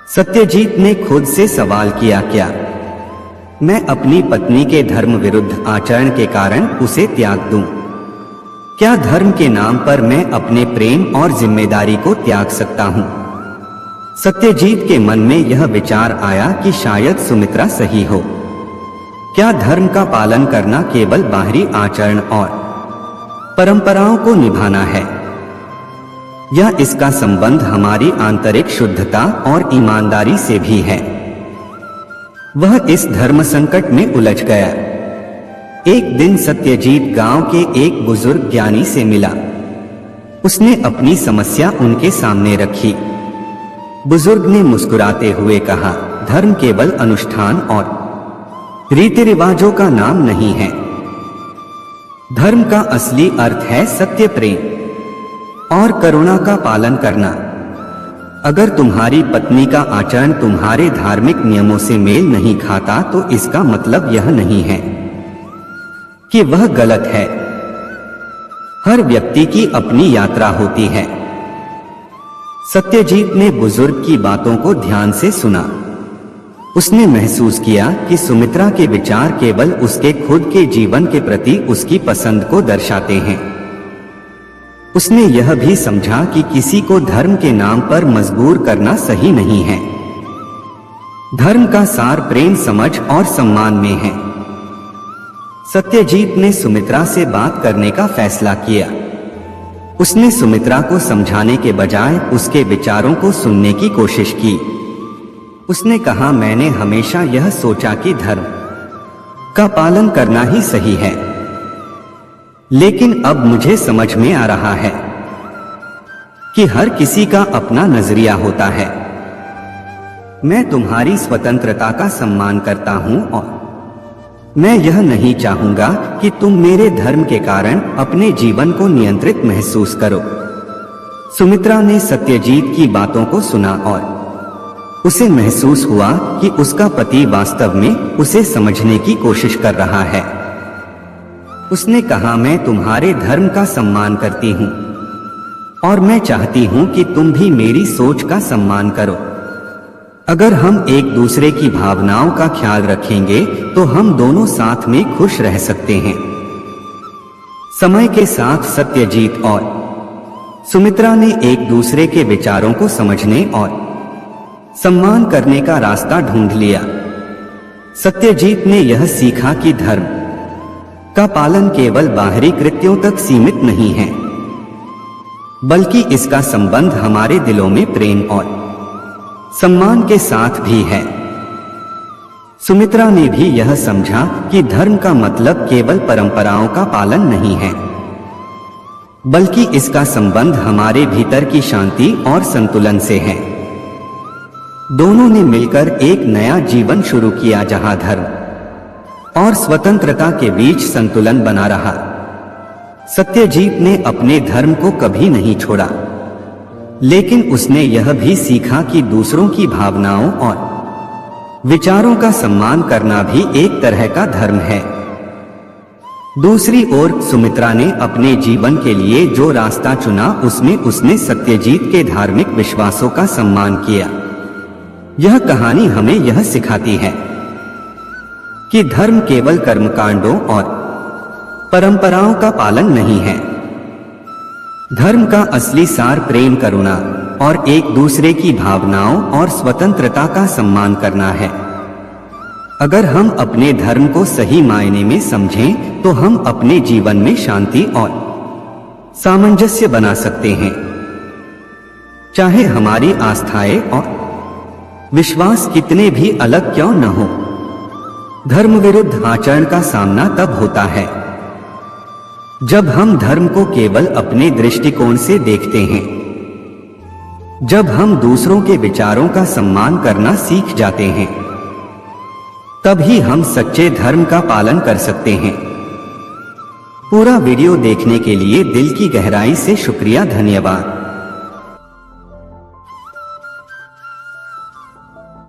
सत्यजीत ने खुद से सवाल किया, क्या मैं अपनी पत्नी के धर्म विरुद्ध आचरण के कारण उसे त्याग दूं? क्या धर्म के नाम पर मैं अपने प्रेम और जिम्मेदारी को त्याग सकता हूं? सत्यजीत के मन में यह विचार आया कि शायद सुमित्रा सही हो। क्या धर्म का पालन करना केवल बाहरी आचरण और परंपराओं को निभाना है, या इसका संबंध हमारी आंतरिक शुद्धता और ईमानदारी से भी है? वह इस धर्म संकट में उलझ गया। एक दिन सत्यजीत गांव के एक बुजुर्ग ज्ञानी से मिला। उसने अपनी समस्या उनके सामने रखी। बुजुर्ग ने मुस्कुराते हुए कहा, धर्म केवल अनुष्ठान और रीति रिवाजों का नाम नहीं है। धर्म का असली अर्थ है सत्य, प्रेम और करुणा का पालन करना। अगर तुम्हारी पत्नी का आचरण तुम्हारे धार्मिक नियमों से मेल नहीं खाता तो इसका मतलब यह नहीं है कि वह गलत है। हर व्यक्ति की अपनी यात्रा होती है। सत्यजीत ने बुजुर्ग की बातों को ध्यान से सुना। उसने महसूस किया कि सुमित्रा के विचार केवल उसके खुद के जीवन के प्रति उसकी पसंद को दर्शाते हैं। उसने यह भी समझा कि किसी को धर्म के नाम पर मजबूर करना सही नहीं है। धर्म का सार प्रेम, समझ और सम्मान में है। सत्यजीत ने सुमित्रा से बात करने का फैसला किया। उसने सुमित्रा को समझाने के बजाय उसके विचारों को सुनने की कोशिश की। उसने कहा, मैंने हमेशा यह सोचा कि धर्म का पालन करना ही सही है, लेकिन अब मुझे समझ में आ रहा है कि हर किसी का अपना नजरिया होता है। मैं तुम्हारी स्वतंत्रता का सम्मान करता हूं और मैं यह नहीं चाहूंगा कि तुम मेरे धर्म के कारण अपने जीवन को नियंत्रित महसूस करो। सुमित्रा ने सत्यजीत की बातों को सुना और उसे महसूस हुआ कि उसका पति वास्तव में उसे समझने की कोशिश कर रहा है। उसने कहा, मैं तुम्हारे धर्म का सम्मान करती हूं और मैं चाहती हूं कि तुम भी मेरी सोच का सम्मान करो। अगर हम एक दूसरे की भावनाओं का ख्याल रखेंगे तो हम दोनों साथ में खुश रह सकते हैं। समय के साथ सत्यजीत और सुमित्रा ने एक दूसरे के विचारों को समझने और सम्मान करने का रास्ता ढूंढ लिया। सत्यजीत ने यह सीखा कि धर्म का पालन केवल बाहरी कृत्यों तक सीमित नहीं है, बल्कि इसका संबंध हमारे दिलों में प्रेम और सम्मान के साथ भी है। सुमित्रा ने भी यह समझा कि धर्म का मतलब केवल परंपराओं का पालन नहीं है, बल्कि इसका संबंध हमारे भीतर की शांति और संतुलन से है। दोनों ने मिलकर एक नया जीवन शुरू किया जहां धर्म और स्वतंत्रता के बीच संतुलन बना रहा। सत्यजीत ने अपने धर्म को कभी नहीं छोड़ा, लेकिन उसने यह भी सीखा कि दूसरों की भावनाओं और विचारों का सम्मान करना भी एक तरह का धर्म है। दूसरी ओर सुमित्रा ने अपने जीवन के लिए जो रास्ता चुना उसमें उसने सत्यजीत के धार्मिक विश्वासों का सम्मान किया। यह कहानी हमें यह सिखाती है कि धर्म केवल कर्मकांडों और परंपराओं का पालन नहीं है। धर्म का असली सार प्रेम, करुणा और एक दूसरे की भावनाओं और स्वतंत्रता का सम्मान करना है। अगर हम अपने धर्म को सही मायने में समझें तो हम अपने जीवन में शांति और सामंजस्य बना सकते हैं। चाहे हमारी आस्थाएं और विश्वास कितने भी अलग क्यों न हो, धर्म विरुद्ध आचरण का सामना तब होता है जब हम धर्म को केवल अपने दृष्टिकोण से देखते हैं, जब हम दूसरों के विचारों का सम्मान करना सीख जाते हैं, तभी हम सच्चे धर्म का पालन कर सकते हैं। पूरा वीडियो देखने के लिए दिल की गहराई से शुक्रिया, धन्यवाद।